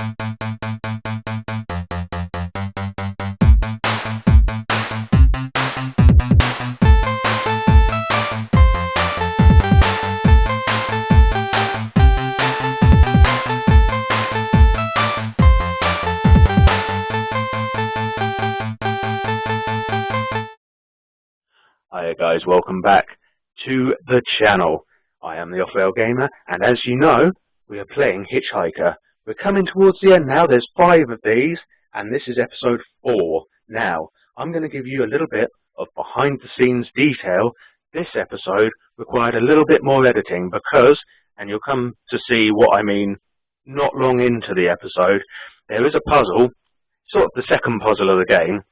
Hi guys, welcome back to the channel. I am the Off Rail Gamer, and as you know, we are playing HitchHiker. We're coming towards the end now. There's 5 of these, and this is episode 4. Now, I'm going to give you a little bit of behind-the-scenes detail. This episode required a little bit more editing because, and you'll come to see what I mean not long into the episode, there is a puzzle, sort of the second puzzle of the game,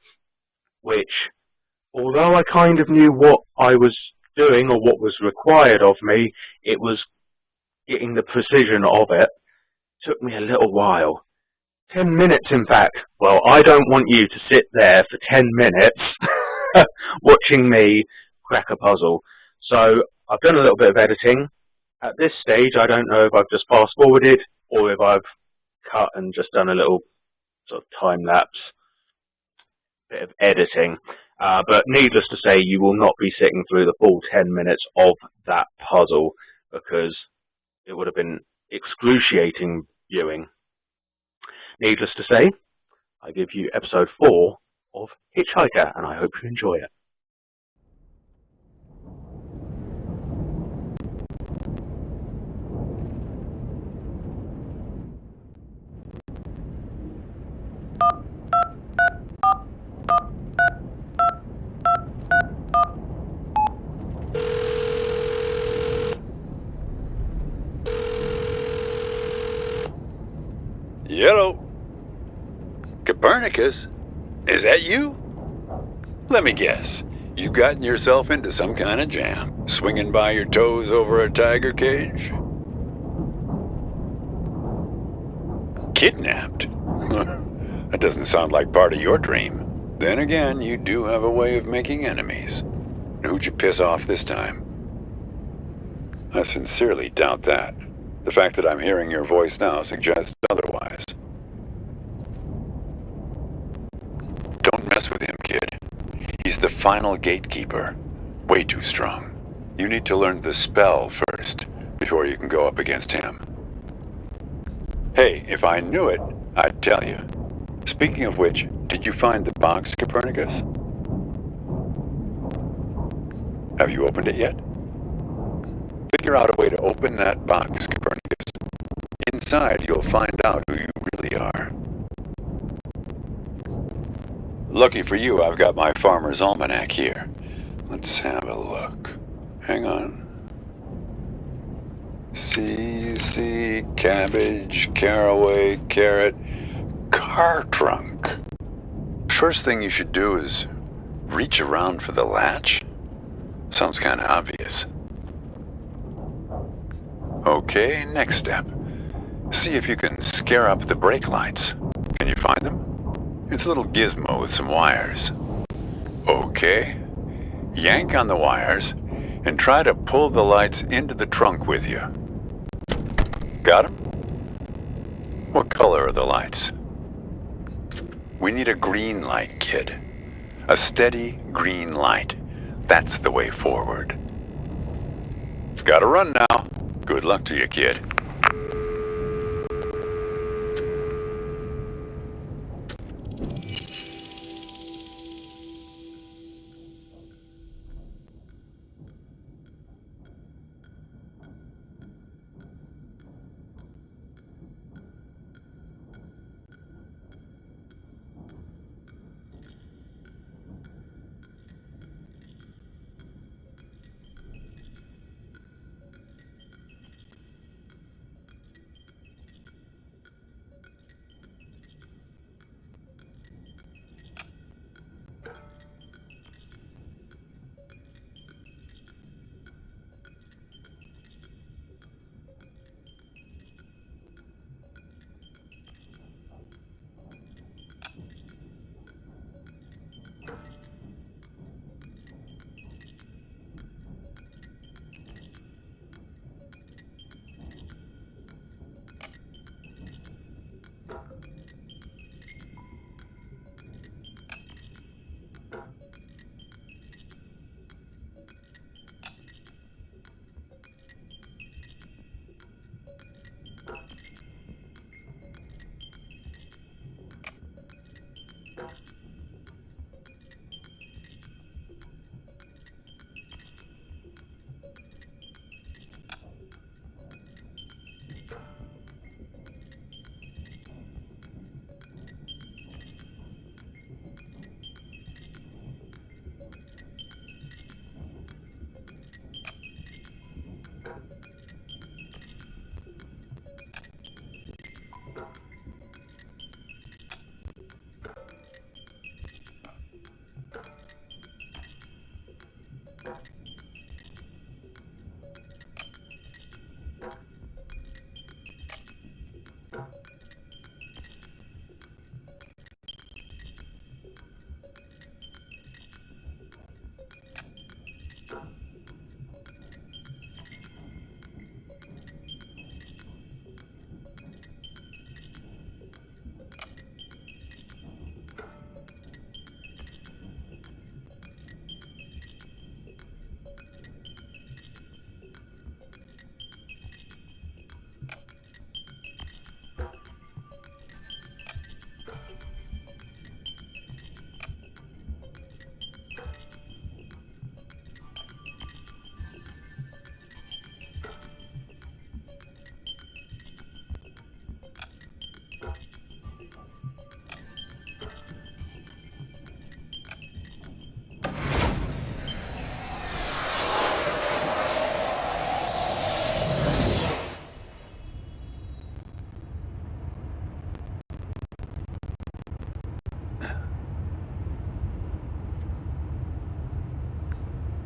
which, although I kind of knew what I was doing or what was required of me, it was getting the precision of it. Took me a little while. 10 minutes, in fact. Well, I don't want you to sit there for 10 minutes watching me crack a puzzle. So I've done a little bit of editing. At this stage, I don't know if I've just fast-forwarded or if I've cut and just done a little sort of time-lapse bit of editing. But needless to say, you will not be sitting through the full 10 minutes of that puzzle because it would have been excruciating viewing. Needless to say, I give you episode 4 of HitchHiker, and I hope you enjoy it. Hello. Copernicus? Is that you? Let me guess. You've gotten yourself into some kind of jam, swinging by your toes over a tiger cage? Kidnapped? That doesn't sound like part of your dream. Then again, you do have a way of making enemies. Who'd you piss off this time? I sincerely doubt that. The fact that I'm hearing your voice now suggests otherwise. Don't mess with him, kid. He's the final gatekeeper. Way too strong. You need to learn the spell first, before you can go up against him. Hey, if I knew it, I'd tell you. Speaking of which, did you find the box, Copernicus? Have you opened it yet? Figure out a way to open that box, Copernicus. Inside, you'll find out who you really are. Lucky for you, I've got my Farmer's Almanac here. Let's have a look. Hang on. See, cabbage, caraway, carrot, car trunk. First thing you should do is reach around for the latch. Sounds kind of obvious. Okay, next step. See if you can scare up the brake lights. Can you find them? It's a little gizmo with some wires. Okay. Yank on the wires and try to pull the lights into the trunk with you. Got them? What color are the lights? We need a green light, kid. A steady green light. That's the way forward. Gotta run now. Good luck to you, kid.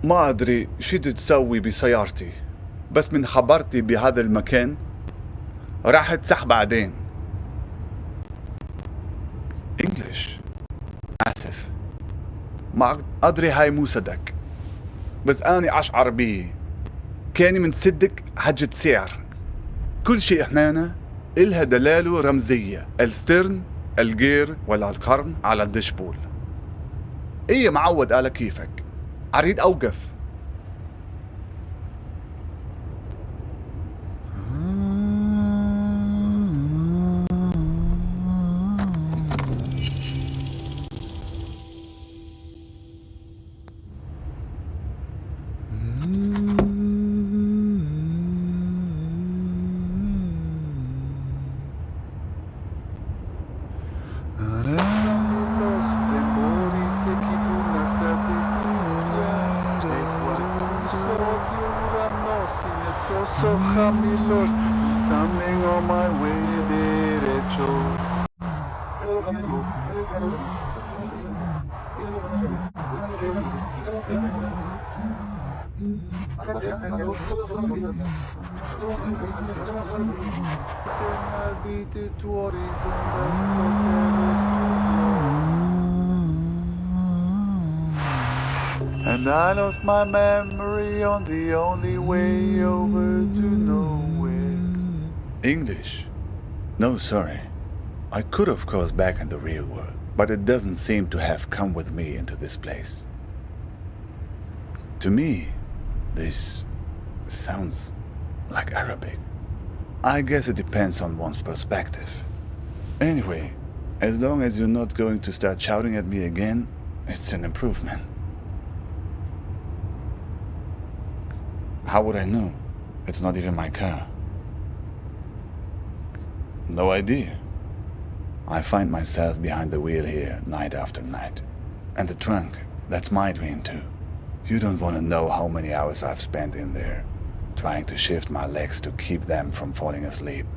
ما أدري شو تسوي بسيارتي، بس من خبرتي بهذا المكان راح تسح بعدين. English. آسف، ما أدري هاي مو صدق، بس أنا أشعر بيه كاني من صدق حاجة سعر. كل شيء هنا إلها دلالة رمزية، السترن، الجير ولا القرن على الدشبول. إيه معود على كيفك، أريد أوقف. Coming on my way derecho. And I lost my memory on the only way over to nowhere. English? No, sorry. I could of course back in the real world, but it doesn't seem to have come with me into this place. To me, this sounds like Arabic. I guess it depends on one's perspective. Anyway, as long as you're not going to start shouting at me again, it's an improvement. How would I know? It's not even my car. No idea. I find myself behind the wheel here night after night. And the trunk, that's my dream too. You don't want to know how many hours I've spent in there, trying to shift my legs to keep them from falling asleep.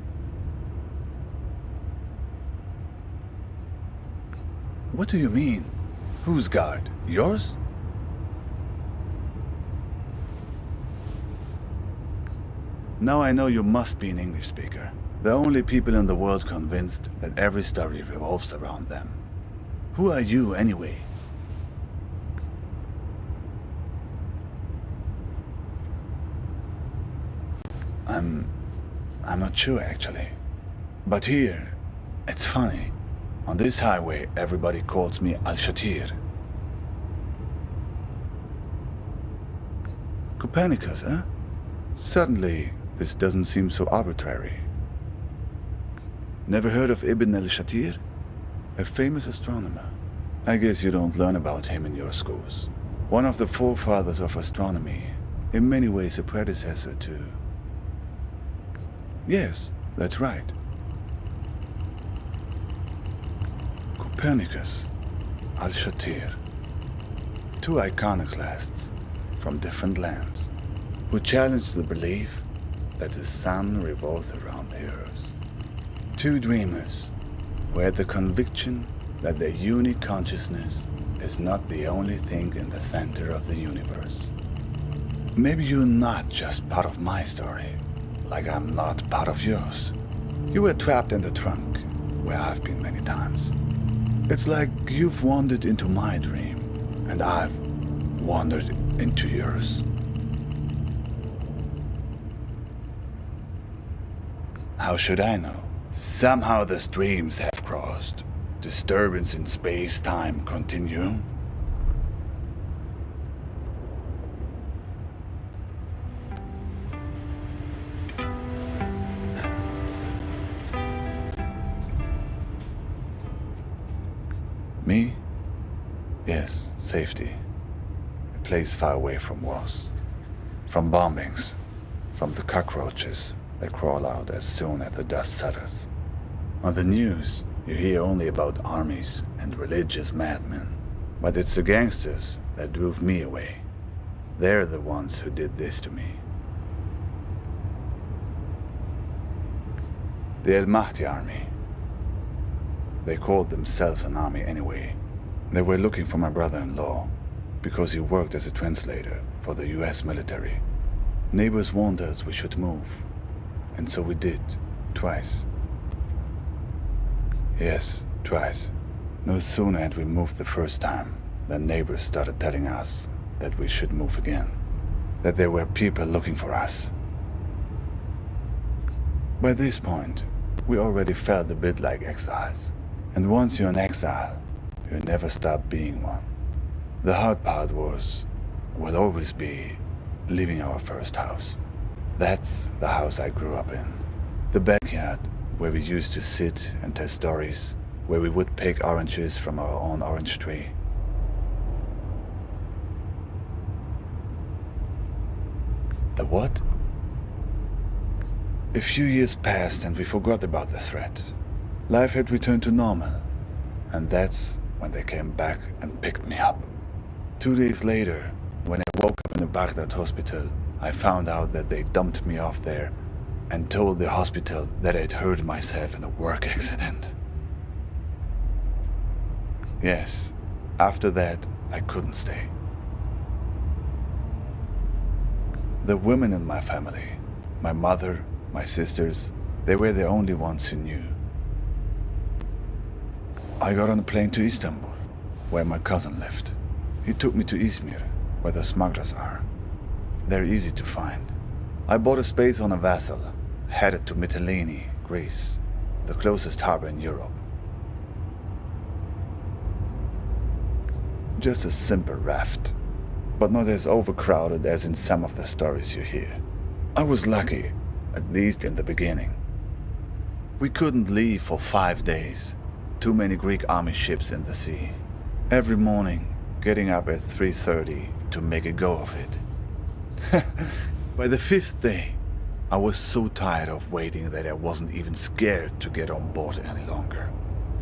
What do you mean? Whose guard? Yours? Now I know you must be an English speaker. The only people in the world convinced that every story revolves around them. Who are you, anyway? I'm not sure, actually. But here, it's funny. On this highway, everybody calls me Al-Shatir. Copernicus, huh? Suddenly, this doesn't seem so arbitrary. Never heard of Ibn al-Shatir? A famous astronomer. I guess you don't learn about him in your schools. One of the forefathers of astronomy, in many ways a predecessor to... Yes, that's right. Copernicus, Al-Shatir. Two iconoclasts from different lands who challenged the belief that the sun revolves around the earth. Two dreamers who had the conviction that their unique consciousness is not the only thing in the center of the universe. Maybe you're not just part of my story, like I'm not part of yours. You were trapped in the trunk, where I've been many times. It's like you've wandered into my dream, and I've wandered into yours. How should I know? Somehow the streams have crossed. Disturbance in space-time continuum. Me? Yes, safety. A place far away from wars. From bombings. From the cockroaches that crawl out as soon as the dust settles. On the news, you hear only about armies and religious madmen. But it's the gangsters that drove me away. They're the ones who did this to me. The El Mahdi army. They called themselves an army anyway. They were looking for my brother-in-law. because he worked as a translator for the US military. Neighbors warned us we should move, and so we did, twice. Yes, twice. No sooner had we moved the first time than neighbors started telling us that we should move again, that there were people looking for us. By this point, we already felt a bit like exiles, and once you're an exile, you never stop being one. The hard part will always be leaving our first house. That's the house I grew up in. The backyard where we used to sit and tell stories, where we would pick oranges from our own orange tree. The what? A few years passed and we forgot about the threat. Life had returned to normal, and that's when they came back and picked me up. 2 days later, when I woke up in a Baghdad hospital, I found out that they dumped me off there and told the hospital that I'd hurt myself in a work accident. Yes, after that, I couldn't stay. The women in my family, my mother, my sisters, they were the only ones who knew. I got on a plane to Istanbul, where my cousin lived. He took me to Izmir, where the smugglers are. They're easy to find. I bought a space on a vessel, headed to Mytilene, Greece, the closest harbor in Europe. Just a simple raft, but not as overcrowded as in some of the stories you hear. I was lucky, at least in the beginning. We couldn't leave for 5 days. Too many Greek army ships in the sea. Every morning, getting up at 3:30 to make a go of it. By the 5th day, I was so tired of waiting that I wasn't even scared to get on board any longer.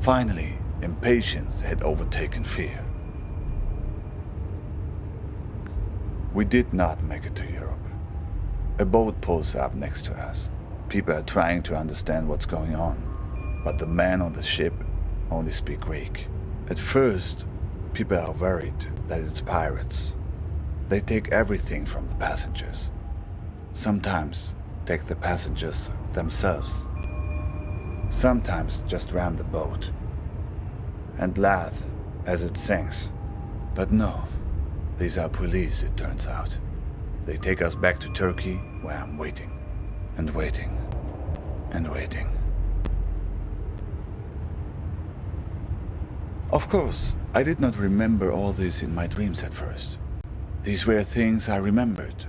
Finally, impatience had overtaken fear. We did not make it to Europe. A boat pulls up next to us. People are trying to understand what's going on, but the men on the ship only speak Greek. At first, people are worried that it's pirates. They take everything from the passengers. Sometimes take the passengers themselves. Sometimes just ram the boat and laugh as it sinks. But no, these are police, it turns out. They take us back to Turkey, where I'm waiting, and waiting, and waiting. Of course, I did not remember all this in my dreams at first. These were things I remembered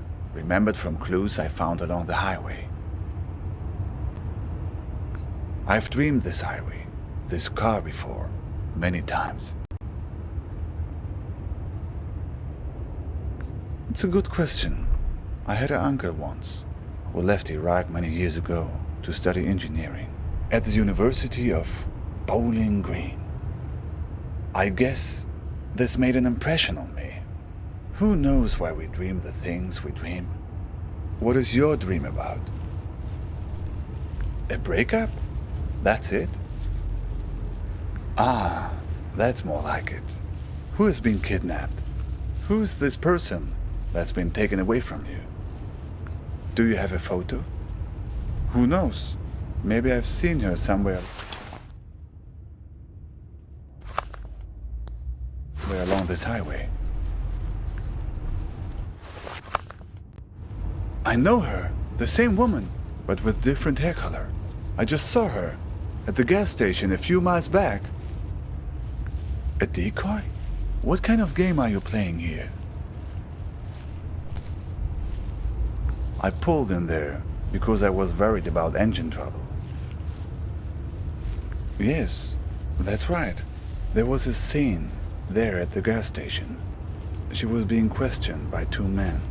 from clues I found along the highway. I've dreamed this highway, this car before, many times. It's a good question. I had an uncle once who left Iraq many years ago to study engineering at the University of Bowling Green. I guess this made an impression on me. Who knows why we dream the things we dream? What is your dream about? A breakup? That's it? Ah, that's more like it. Who has been kidnapped? Who is this person that's been taken away from you? Do you have a photo? Who knows? Maybe I've seen her somewhere along this highway. I know her, the same woman, but with different hair color. I just saw her at the gas station a few miles back. A decoy? What kind of game are you playing here? I pulled in there because I was worried about engine trouble. Yes, that's right. There was a scene there at the gas station. She was being questioned by 2 men.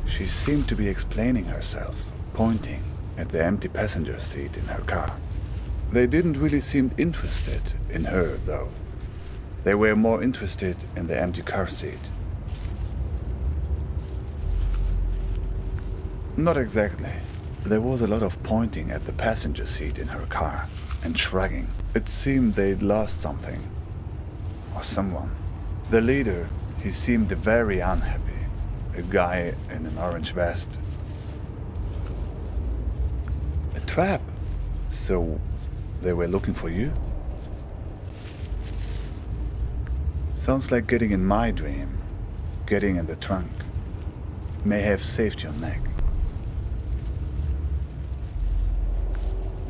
She seemed to be explaining herself, pointing at the empty passenger seat in her car. They didn't really seem interested in her, though. They were more interested in the empty car seat. Not exactly. There was a lot of pointing at the passenger seat in her car and shrugging. It seemed they'd lost something. Or someone. The leader, He seemed very unhappy. A guy in an orange vest. A trap? So they were looking for you? Sounds like getting in my dream. Getting in the trunk. May have saved your neck.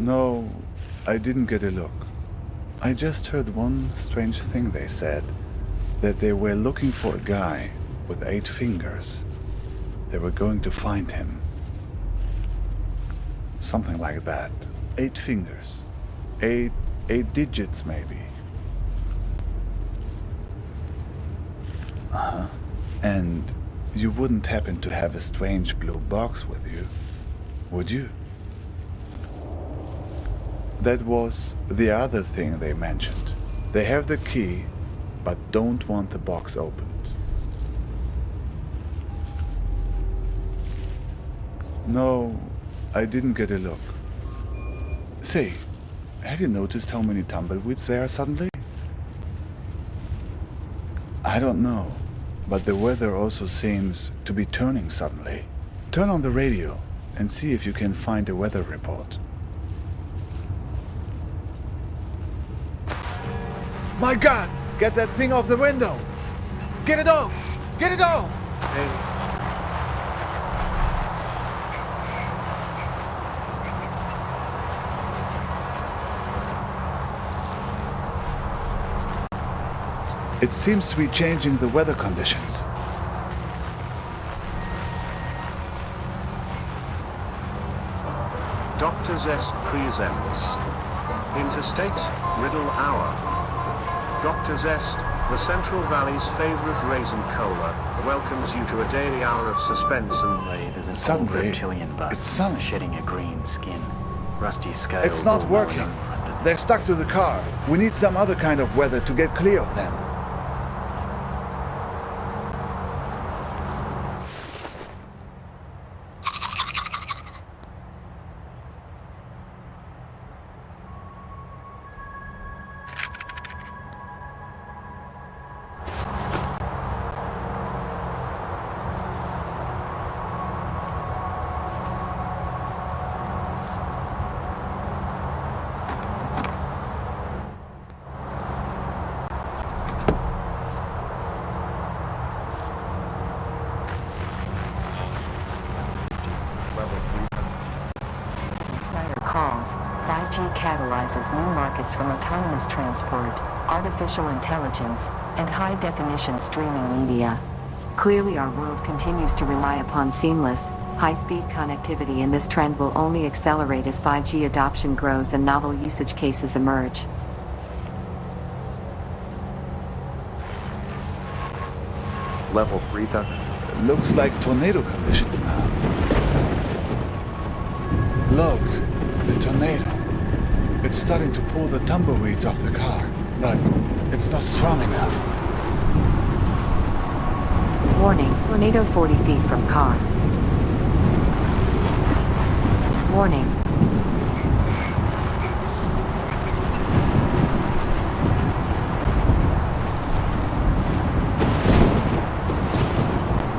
No, I didn't get a look. I just heard one strange thing they said. That they were looking for a guy with 8 fingers. They were going to find him. Something like that. 8 fingers. 8 digits maybe. Uh-huh. And you wouldn't happen to have a strange blue box with you, would you? That was the other thing they mentioned. They have the key, but don't want the box opened. No, I didn't get a look. Say, have you noticed how many tumbleweeds there are suddenly? I don't know, but the weather also seems to be turning suddenly. Turn on the radio and see if you can find a weather report. My God! Get that thing off the window! Get it off! Get it off! It seems to be changing the weather conditions. Dr. Zest presents Interstate Riddle Hour. Dr. Zest, the Central Valley's favorite raisin cola, welcomes you to a daily hour of suspense and suddenly it's sunny. Shedding a green skin, rusty scales. It's not working. They're stuck to the car. We need some other kind of weather to get clear of them. Calls. 5G catalyzes new markets from autonomous transport, artificial intelligence, and high-definition streaming media. Clearly, our world continues to rely upon seamless, high-speed connectivity, and this trend will only accelerate as 5G adoption grows and novel usage cases emerge. Level 3,000. Looks like tornado conditions now. Look, the tornado. It's starting to pull the tumbleweeds off the car, but it's not strong enough. Warning, tornado 40 feet from car. Warning.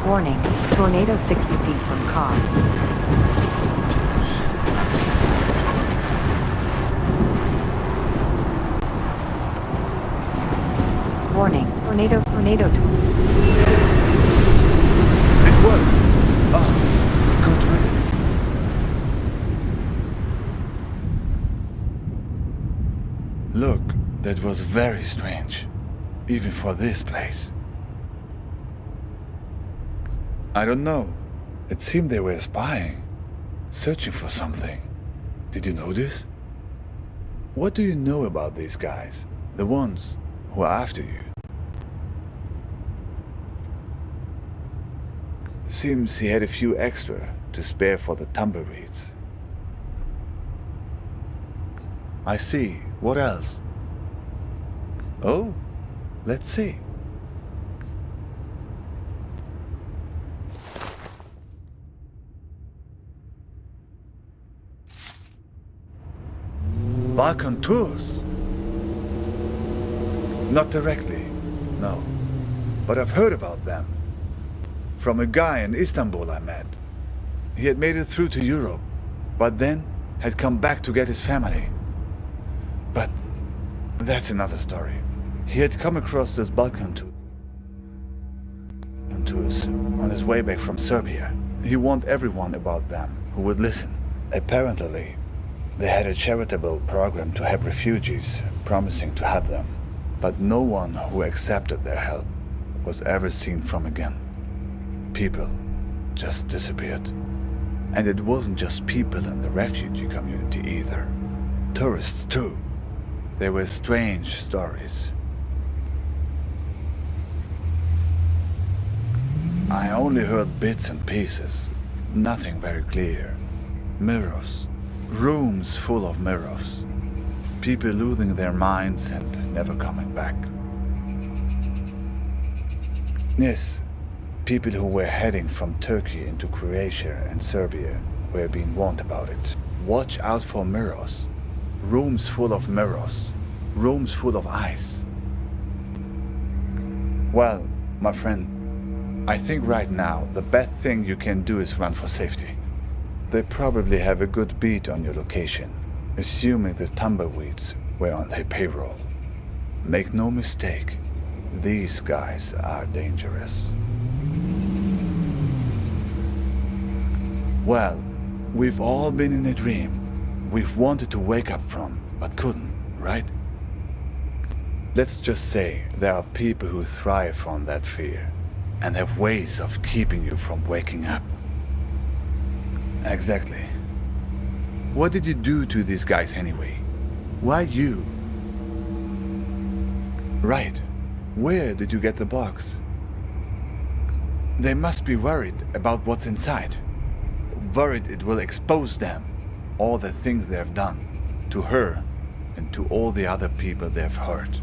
Warning, tornado 60 feet from car. Warning, tornado. It worked. Oh, good riddance. Look, that was very strange, even for this place. I don't know. It seemed they were spying, searching for something. Did you notice? What do you know about these guys, the ones who are after you? Seems he had a few extra to spare for the tumbleweeds. I see. What else? Oh, let's see. Balkan tours? Not directly, no. but I've heard about them. From a guy in Istanbul I met. He had made it through to Europe, but then had come back to get his family. But that's another story. He had come across this Balkan on his way back from Serbia. He warned everyone about them who would listen. Apparently, they had a charitable program to help refugees, promising to help them. But no one who accepted their help was ever seen from again. People just disappeared. And it wasn't just people in the refugee community either. Tourists too. There were strange stories. I only heard bits and pieces, nothing very clear. Mirrors, rooms full of mirrors. People losing their minds and never coming back. Yes, people who were heading from Turkey into Croatia and Serbia were being warned about it. Watch out for mirrors. Rooms full of mirrors. Rooms full of ice. Well, my friend, I think right now the best thing you can do is run for safety. They probably have a good beat on your location, assuming the tumbleweeds were on their payroll. Make no mistake, these guys are dangerous. Well, we've all been in a dream we've wanted to wake up from, but couldn't, right? Let's just say there are people who thrive on that fear and have ways of keeping you from waking up. Exactly. What did you do to these guys anyway? Why you? Right. Where did you get the box? They must be worried about what's inside. Worried it will expose them, all the things they have done, to her and to all the other people they've hurt.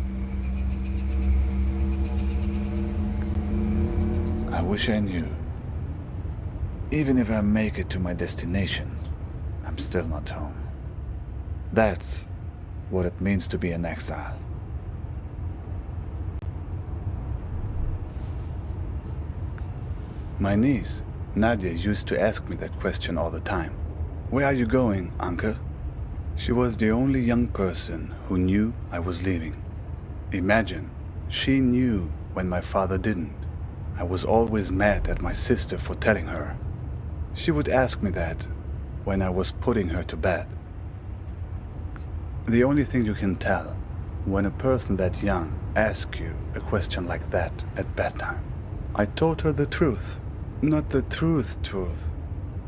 I wish I knew. Even if I make it to my destination, I'm still not home. That's what it means to be an exile. My niece, Nadia, used to ask me that question all the time. Where are you going, uncle? She was the only young person who knew I was leaving. Imagine, she knew when my father didn't. I was always mad at my sister for telling her. She would ask me that when I was putting her to bed. The only thing you can tell when a person that young asks you a question like that at bedtime. I told her the truth. Not the truth,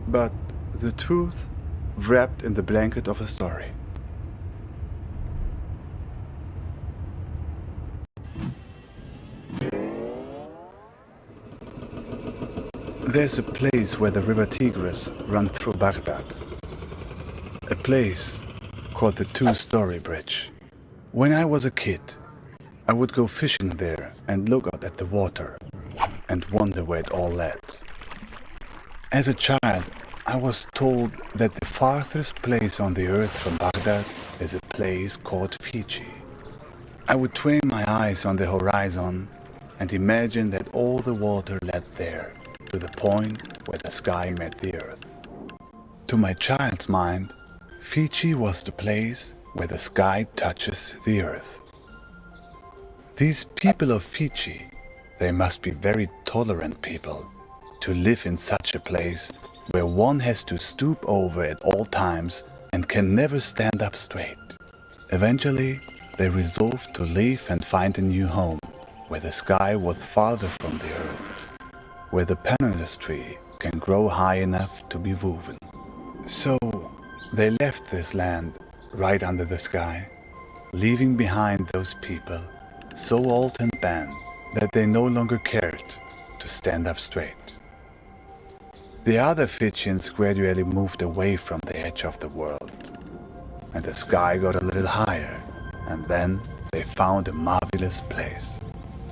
but the truth wrapped in the blanket of a story. There's a place where the river Tigris runs through Baghdad. A place called the Two-Story Bridge. When I was a kid, I would go fishing there and look out at the water and wonder where it all led. As a child, I was told that the farthest place on the earth from Baghdad is a place called Fiji. I would train my eyes on the horizon and imagine that all the water led there, to the point where the sky met the earth. To my child's mind, Fiji was the place where the sky touches the earth. These people of Fiji, they must be very tolerant people to live in such a place where one has to stoop over at all times and can never stand up straight. Eventually, they resolved to leave and find a new home where the sky was farther from the earth, where the pandanus tree can grow high enough to be woven. So, they left this land right under the sky, leaving behind those people so old and bent that they no longer cared to stand up straight. The other Fijians gradually moved away from the edge of the world, and the sky got a little higher, and then they found a marvelous place.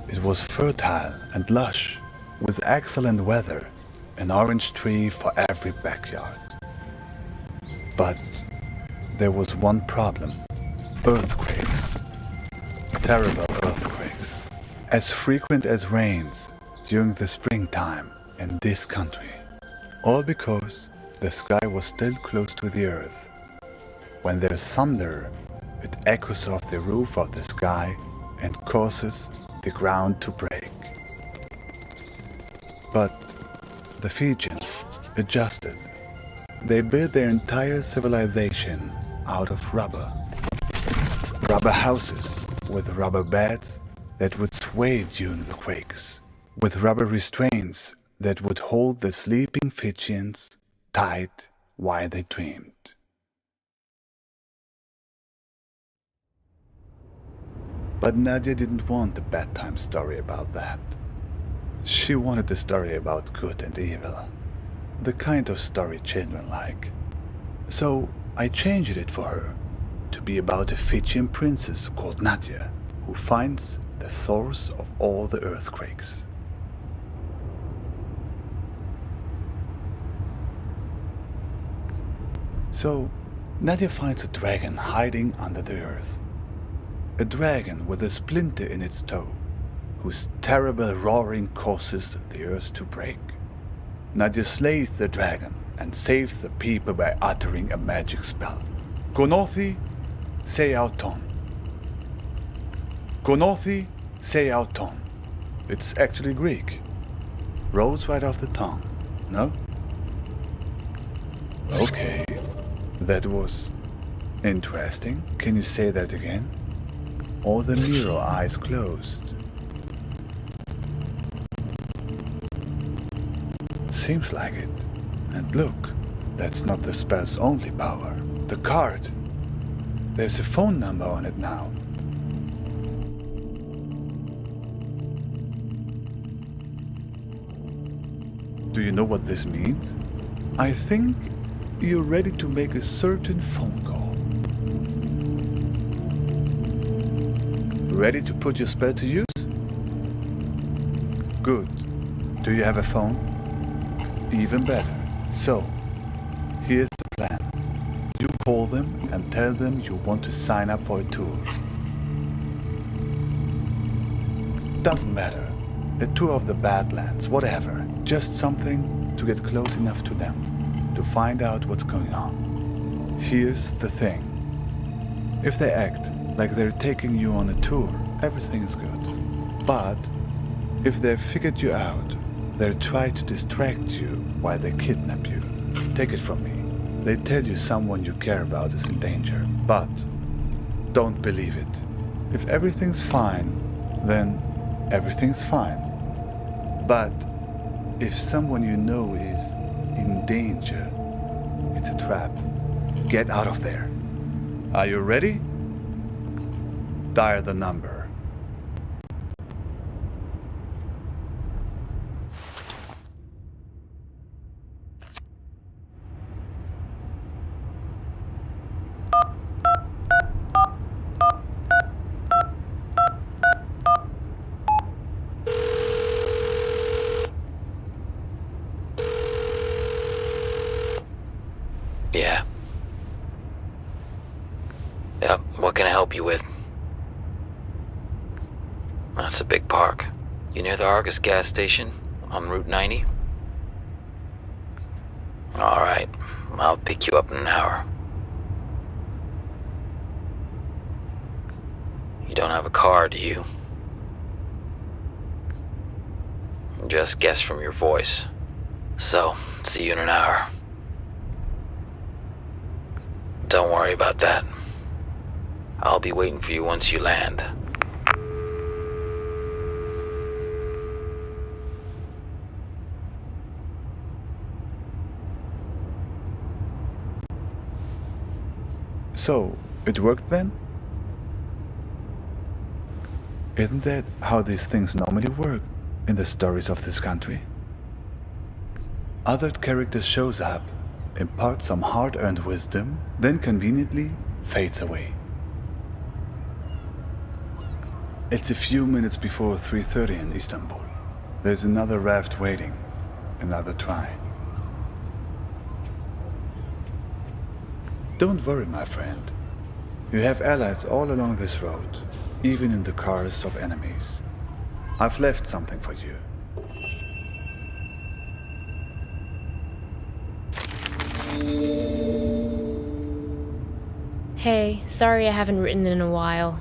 It was fertile and lush, with excellent weather, an orange tree for every backyard. But there was one problem: earthquakes. Terrible earthquakes. as frequent as rains during the springtime in this country. All because the sky was still close to the earth. When there's thunder, it echoes off the roof of the sky and causes the ground to break. But the Fijians adjusted. They built their entire civilization out of rubber. Rubber houses with rubber beds that would sway during the quakes, with rubber restraints that would hold the sleeping Fijians tight while they dreamed. But Nadia didn't want a bedtime story about that. She wanted a story about good and evil, the kind of story children like. So I changed it for her to be about a Fijian princess called Nadia, who finds the source of all the earthquakes. So Nadia finds a dragon hiding under the earth. A dragon with a splinter in its toe, whose terrible roaring causes the earth to break. Nadia slays the dragon and saves the people by uttering a magic spell. Gonothi se auton. Gonothi se auton. It's actually Greek. Rolls right off the tongue, no? Okay, that was interesting. Can you say that again? Or the mirror eyes closed? Seems like it. And look, that's not the spell's only power. The card. There's a phone number on it now. Do you know what this means? I think you're ready to make a certain phone call. Ready to put your spell to use? Good. Do you have a phone? Even better. So, here's the plan. You call them and tell them you want to sign up for a tour. Doesn't matter. A tour of the Badlands, whatever. Just something to get close enough to them, to find out what's going on. Here's the thing. If they act like they're taking you on a tour, everything is good. But if they've figured you out, they'll try to distract you while they kidnap you. Take it from me. They tell you someone you care about is in danger, but don't believe it. If everything's fine, then everything's fine. But if someone you know is in danger, it's a trap. Get out of there. Are you ready? Dial the number. Yeah. Yep, what can I help you with? That's a big park. You near the Argus gas station on Route 90? Alright, I'll pick you up in an hour. You don't have a car, do you? Just guess from your voice. So, see you in an hour. Don't worry about that. I'll be waiting for you once you land. So, it worked then? Isn't that how these things normally work in the stories of this country? Other characters shows up, imparts some hard-earned wisdom, then conveniently fades away. It's a few minutes before 3:30 in Istanbul. There's another raft waiting. Another try. Don't worry, my friend. You have allies all along this road, even in the cars of enemies. I've left something for you. Hey, sorry I haven't written in a while.